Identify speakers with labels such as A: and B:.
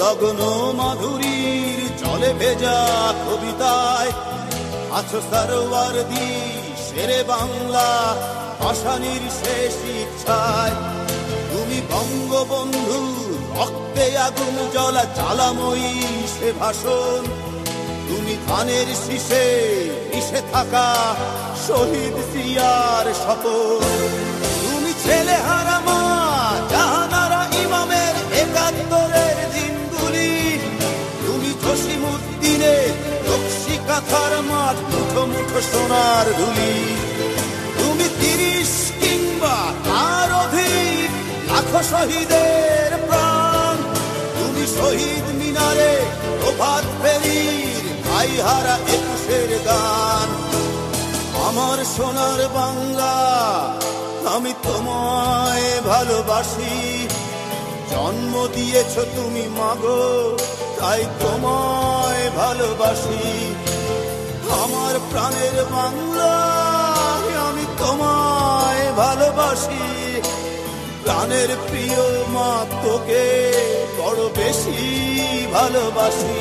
A: গগন মাধুরীর জলে ভেজা কবিতায় আছো সরোয়ারদি শেরে বাংলা ভাষানির শেষ ইচ্ছায়। তুমি বঙ্গবন্ধু রক্তে আগুন জ্বলা জ্বালাময়ী সে ভাষণ। তুমি ধানের শীষে মিশে থাকা শহীদ জিয়ার শপথ। তুমি ছেলে হারা মা জাহানারা ইমামের একাত্তরের দিনগুলি। তুমি জসিমউদ্দিনের রক্সি কাঁথার মাঠ মুঠো মুঠো সোনার ধুলি। তুমি ৩০ কিংবা তার অধিক লাখো শহীদের প্রাণ। তুমি শহীদ মিনারে প্রভাত ফেরির ভাই হারা ২১-এর গান। আমার সোনার বাংলা আমি তোমায় ভালোবাসি। জন্ম দিয়েছ তুমি মাগো তাই তোমায় ভালোবাসি। আমার প্রাণের বাংলা আমি তোমায় ভালোবাসি। প্রাণের প্রিয় মা তোকে বড় বেশি ভালোবাসি।